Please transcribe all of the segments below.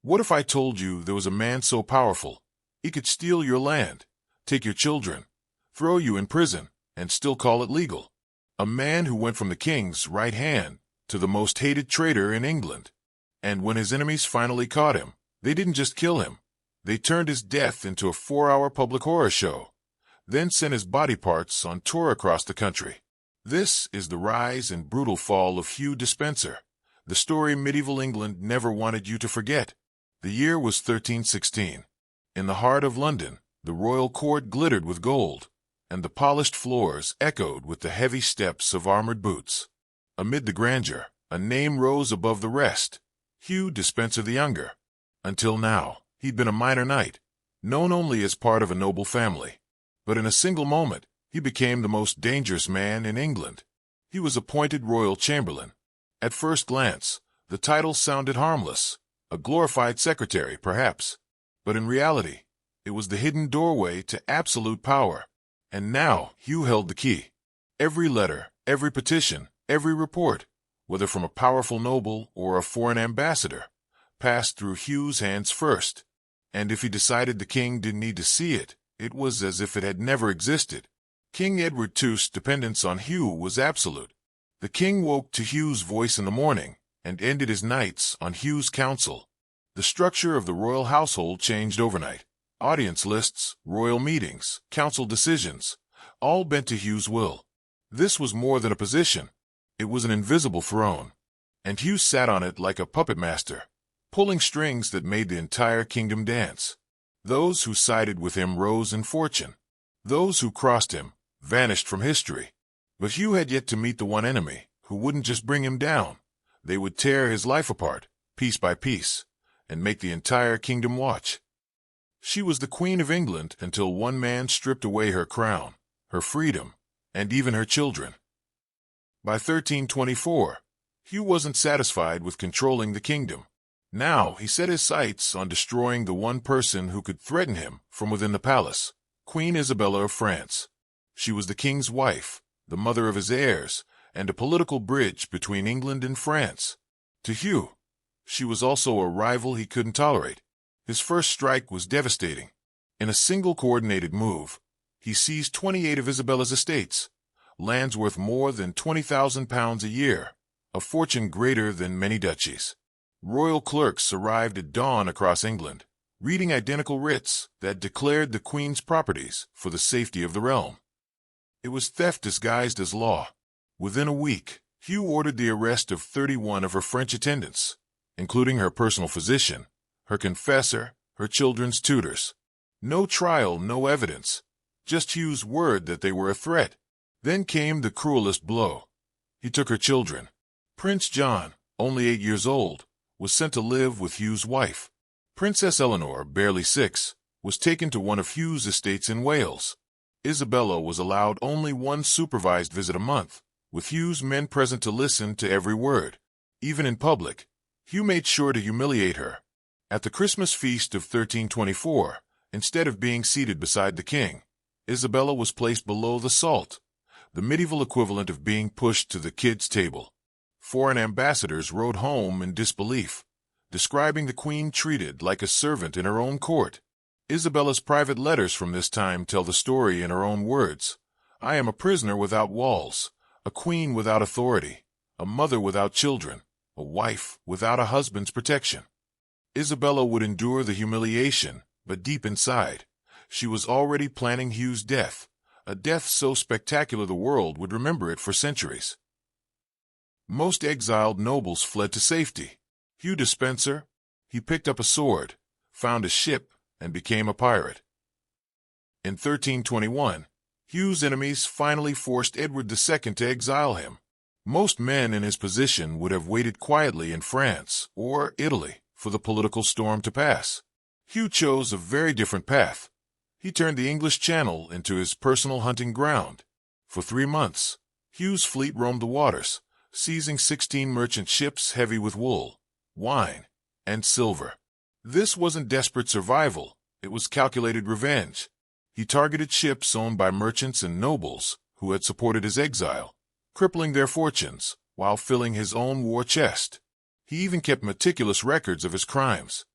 What if I told you there was a man so powerful, he could steal your land, take your children, throw you in prison, and still call it legal? A man who went from the king's right hand to the most hated traitor in England. And when his enemies finally caught him, they didn't just kill him. They turned his death into a 4-hour public horror show, then sent his body parts on tour across the country. This is the rise and brutal fall of Hugh Despencer, the story medieval England never wanted you to forget. The year was 1316. In the heart of London, the royal court glittered with gold, and the polished floors echoed with the heavy steps of armored boots. Amid the grandeur, a name rose above the rest: Hugh Despencer the Younger. Until now, he'd been a minor knight, known only as part of a noble family. But in a single moment, he became the most dangerous man in England. He was appointed royal chamberlain. At first glance, the title sounded harmless, a glorified secretary, perhaps. But in reality, it was the hidden doorway to absolute power. And now Hugh held the key. Every letter, every petition, every report, whether from a powerful noble or a foreign ambassador, passed through Hugh's hands first. And if he decided the king didn't need to see it, it was as if it had never existed. King Edward II's dependence on Hugh was absolute. The king woke to Hugh's voice in the morning and ended his nights on Hugh's council. The structure of the royal household changed overnight. Audience lists, royal meetings, council decisions, all bent to Hugh's will. This was more than a position. It was an invisible throne, and Hugh sat on it like a puppet master, pulling strings that made the entire kingdom dance. Those who sided with him rose in fortune. Those who crossed him vanished from history. But Hugh had yet to meet the one enemy who wouldn't just bring him down. They would tear his life apart, piece by piece, and make the entire kingdom watch. She was the Queen of England until one man stripped away her crown, her freedom, and even her children. By 1324, Hugh wasn't satisfied with controlling the kingdom. Now he set his sights on destroying the one person who could threaten him from within the palace: Queen Isabella of France. She was the king's wife, the mother of his heirs, and a political bridge between England and France. To Hugh, she was also a rival he couldn't tolerate. His first strike was devastating. In a single coordinated move, he seized 28 of Isabella's estates, lands worth more than £20,000 a year, a fortune greater than many duchies. Royal clerks arrived at dawn across England, reading identical writs that declared the Queen's properties for the safety of the realm. It was theft disguised as law. Within a week, Hugh ordered the arrest of 31 of her French attendants, including her personal physician, her confessor, her children's tutors. No trial, no evidence, just Hugh's word that they were a threat. Then came the cruelest blow. He took her children. Prince John, only 8 years old, was sent to live with Hugh's wife. Princess Eleanor, barely 6, was taken to one of Hugh's estates in Wales. Isabella was allowed only one supervised visit a month, with Hugh's men present to listen to every word. Even in public, Hugh made sure to humiliate her. At the Christmas feast of 1324, instead of being seated beside the king, Isabella was placed below the salt, the medieval equivalent of being pushed to the kids' table. Foreign ambassadors rode home in disbelief, describing the queen treated like a servant in her own court. Isabella's private letters from this time tell the story in her own words: "I am a prisoner without walls, a queen without authority, a mother without children, a wife without a husband's protection." Isabella would endure the humiliation, but deep inside, she was already planning Hugh's death, a death so spectacular the world would remember it for centuries. Most exiled nobles fled to safety. Hugh Despencer, he picked up a sword, found a ship, and became a pirate. In 1321, Hugh's enemies finally forced Edward II to exile him. Most men in his position would have waited quietly in France or Italy for the political storm to pass. Hugh chose a very different path. He turned the English Channel into his personal hunting ground. For 3 months, Hugh's fleet roamed the waters, seizing 16 merchant ships heavy with wool, wine, and silver. This wasn't desperate survival, it was calculated revenge. He targeted ships owned by merchants and nobles who had supported his exile, crippling their fortunes while filling his own war chest. He even kept meticulous records of his crimes.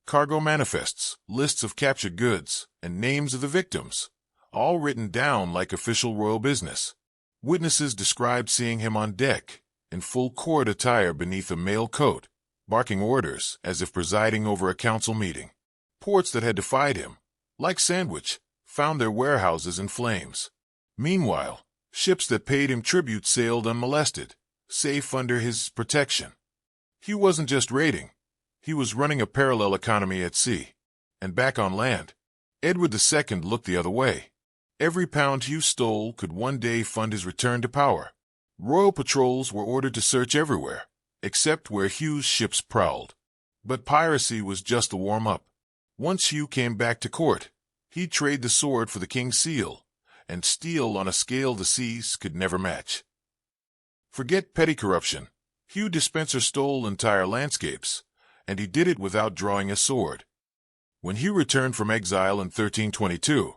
cargo manifests, lists of captured goods, and names of the victims, all written down like official royal business. Witnesses described seeing him on deck, in full court attire beneath a mail coat, barking orders as if presiding over a council meeting. Ports that had defied him, like Sandwich, found their warehouses in flames. Meanwhile, ships that paid him tribute sailed unmolested, safe under his protection. Hugh wasn't just raiding. He was running a parallel economy at sea. And back on land, Edward II looked the other way. Every pound Hugh stole could one day fund his return to power. Royal patrols were ordered to search everywhere, except where Hugh's ships prowled. But piracy was just the warm-up. Once Hugh came back to court, he'd trade the sword for the king's seal, and steal on a scale the seas could never match. Forget petty corruption. Hugh Despencer stole entire landscapes, and he did it without drawing a sword. When Hugh returned from exile in 1322,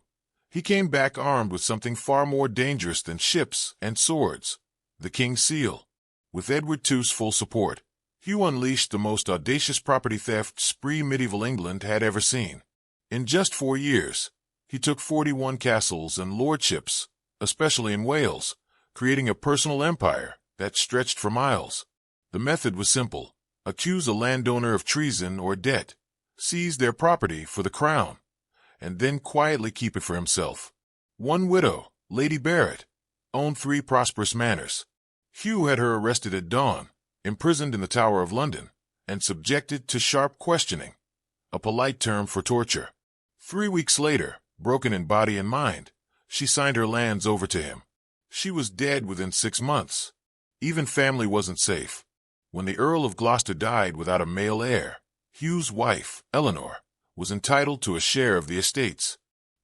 he came back armed with something far more dangerous than ships and swords, the king's seal. With Edward II's full support, Hugh unleashed the most audacious property theft spree medieval England had ever seen. In just 4 years, he took 41 castles and lordships, especially in Wales, creating a personal empire that stretched for miles. The method was simple: accuse a landowner of treason or debt, seize their property for the crown, and then quietly keep it for himself. One widow, Lady Barrett, owned 3 prosperous manors. Hugh had her arrested at dawn, imprisoned in the Tower of London, and subjected to sharp questioning, a polite term for torture. 3 weeks later, broken in body and mind, she signed her lands over to him. She was dead within 6 months. Even family wasn't safe. When the Earl of Gloucester died without a male heir, Hugh's wife, Eleanor, was entitled to a share of the estates.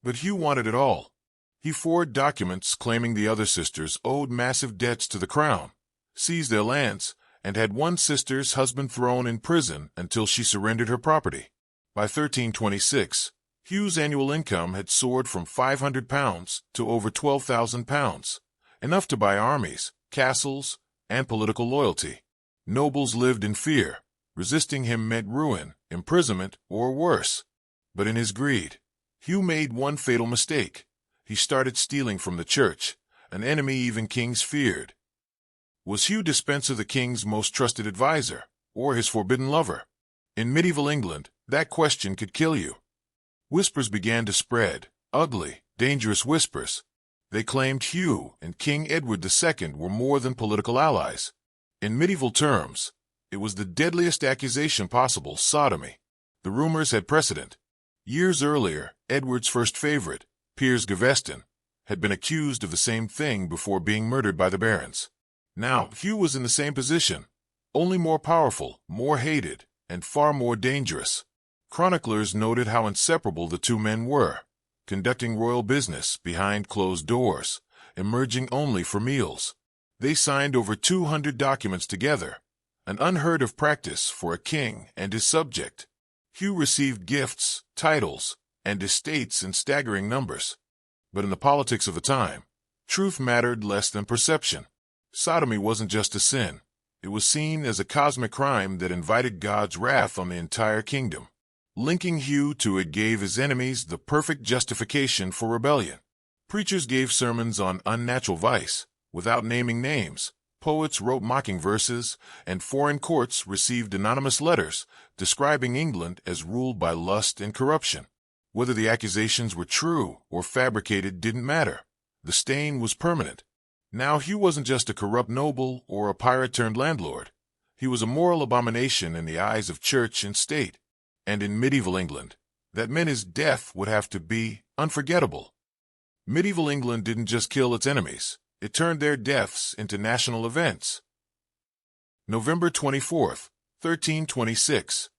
But Hugh wanted it all. He forged documents claiming the other sisters owed massive debts to the crown, seized their lands, and had one sister's husband thrown in prison until she surrendered her property. By 1326, Hugh's annual income had soared from £500 to over £12,000, enough to buy armies, castles, and political loyalty. Nobles lived in fear. Resisting him meant ruin, imprisonment, or worse. But in his greed, Hugh made one fatal mistake. He started stealing from the church, an enemy even kings feared. Was Hugh Despencer the king's most trusted advisor, or his forbidden lover? In medieval England, that question could kill you. Whispers began to spread, ugly, dangerous whispers. They claimed Hugh and King Edward II were more than political allies. In medieval terms, it was the deadliest accusation possible: sodomy. The rumors had precedent. Years earlier, Edward's first favorite, Piers Gaveston, had been accused of the same thing before being murdered by the barons. Now, Hugh was in the same position, only more powerful, more hated, and far more dangerous. Chroniclers noted how inseparable the two men were, conducting royal business behind closed doors, emerging only for meals. They signed over 200 documents together, an unheard-of practice for a king and his subject. Hugh received gifts, titles, and estates in staggering numbers. But in the politics of the time, truth mattered less than perception. Sodomy wasn't just a sin. It was seen as a cosmic crime that invited God's wrath on the entire kingdom. Linking Hugh to it gave his enemies the perfect justification for rebellion. Preachers gave sermons on unnatural vice, without naming names. Poets wrote mocking verses, and foreign courts received anonymous letters describing England as ruled by lust and corruption. Whether the accusations were true or fabricated didn't matter. The stain was permanent. Now Hugh wasn't just a corrupt noble or a pirate-turned-landlord. He was a moral abomination in the eyes of church and state. And in medieval England, that meant his death would have to be unforgettable. Medieval England didn't just kill its enemies. It turned their deaths into national events. November 24th, 1326.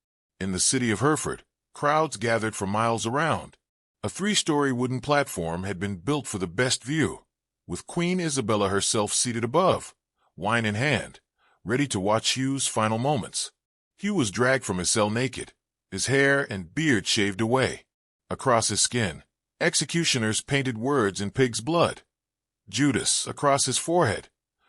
In the city of Hereford, crowds gathered for miles around. A 3-story wooden platform had been built for the best view, with Queen Isabella herself seated above, wine in hand, ready to watch Hugh's final moments. Hugh was dragged from his cell naked, his hair and beard shaved away. Across his skin, executioners painted words in pig's blood. Judas across his forehead,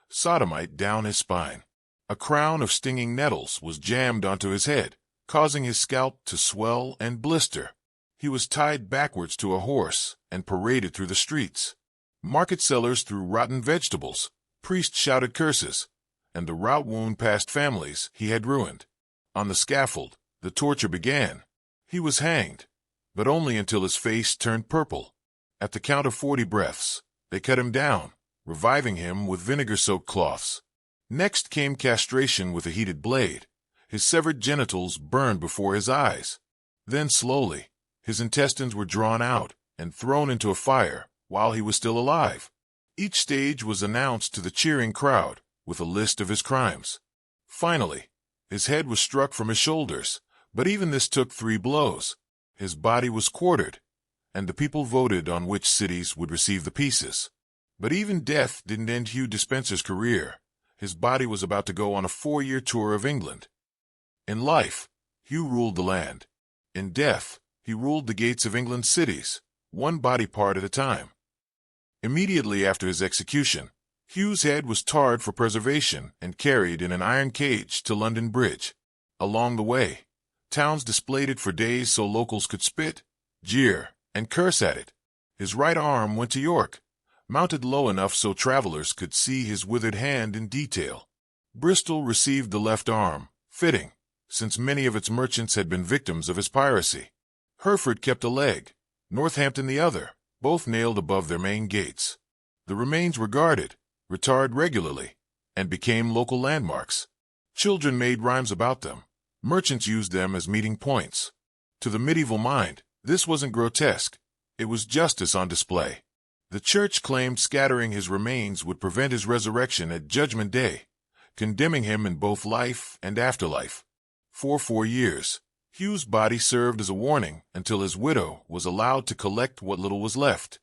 sodomite down his spine. A crown of stinging nettles was jammed onto his head, causing his scalp to swell and blister. He was tied backwards to a horse and paraded through the streets. Market sellers threw rotten vegetables, priests shouted curses, and the rout wound past families he had ruined. On the scaffold, the torture began. He was hanged, but only until his face turned purple. At the count of 40 breaths, they cut him down, reviving him with vinegar-soaked cloths. Next came castration with a heated blade. His severed genitals burned before his eyes. Then slowly, his intestines were drawn out and thrown into a fire while he was still alive. Each stage was announced to the cheering crowd with a list of his crimes. Finally, his head was struck from his shoulders, but even this took 3 blows. His body was quartered, and the people voted on which cities would receive the pieces. But even death didn't end Hugh Despencer's career. His body was about to go on a 4-year tour of England. In life, Hugh ruled the land. In death, he ruled the gates of England's cities, one body part at a time. Immediately after his execution, Hugh's head was tarred for preservation and carried in an iron cage to London Bridge. Along the way, towns displayed it for days so locals could spit, jeer, and curse at it. His right arm went to York, mounted low enough so travelers could see his withered hand in detail. Bristol received the left arm, fitting, since many of its merchants had been victims of his piracy. Hereford kept a leg, Northampton the other, both nailed above their main gates. The remains were guarded, retarred regularly, and became local landmarks. Children made rhymes about them. Merchants used them as meeting points. To the medieval mind, this wasn't grotesque. It was justice on display. The church claimed scattering his remains would prevent his resurrection at Judgment Day, condemning him in both life and afterlife. For 4 years, Hugh's body served as a warning until his widow was allowed to collect what little was left.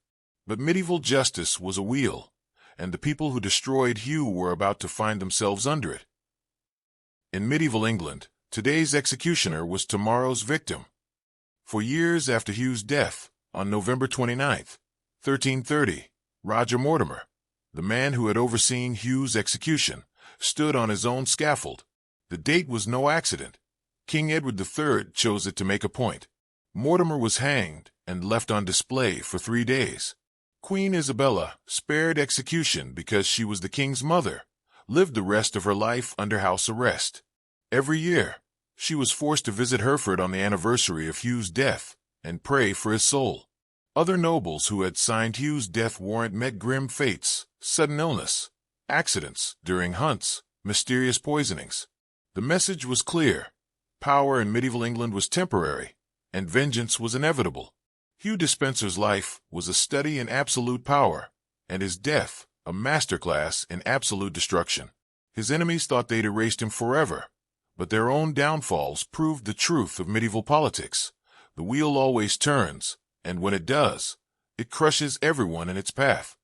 But medieval justice was a wheel, and the people who destroyed Hugh were about to find themselves under it. In medieval England, today's executioner was tomorrow's victim. For years after Hugh's death, on November 29, 1330, Roger Mortimer, the man who had overseen Hugh's execution, stood on his own scaffold. The date was no accident. King Edward III chose it to make a point. Mortimer was hanged and left on display for 3 days. Queen Isabella, spared execution because she was the king's mother, lived the rest of her life under house arrest. Every year, she was forced to visit Hereford on the anniversary of Hugh's death and pray for his soul. Other nobles who had signed Hugh's death warrant met grim fates, sudden illness, accidents during hunts, mysterious poisonings. The message was clear. Power in medieval England was temporary, and vengeance was inevitable. Hugh Despencer's life was a study in absolute power, and his death a masterclass in absolute destruction. His enemies thought they'd erased him forever, but their own downfalls proved the truth of medieval politics. The wheel always turns, and when it does, it crushes everyone in its path.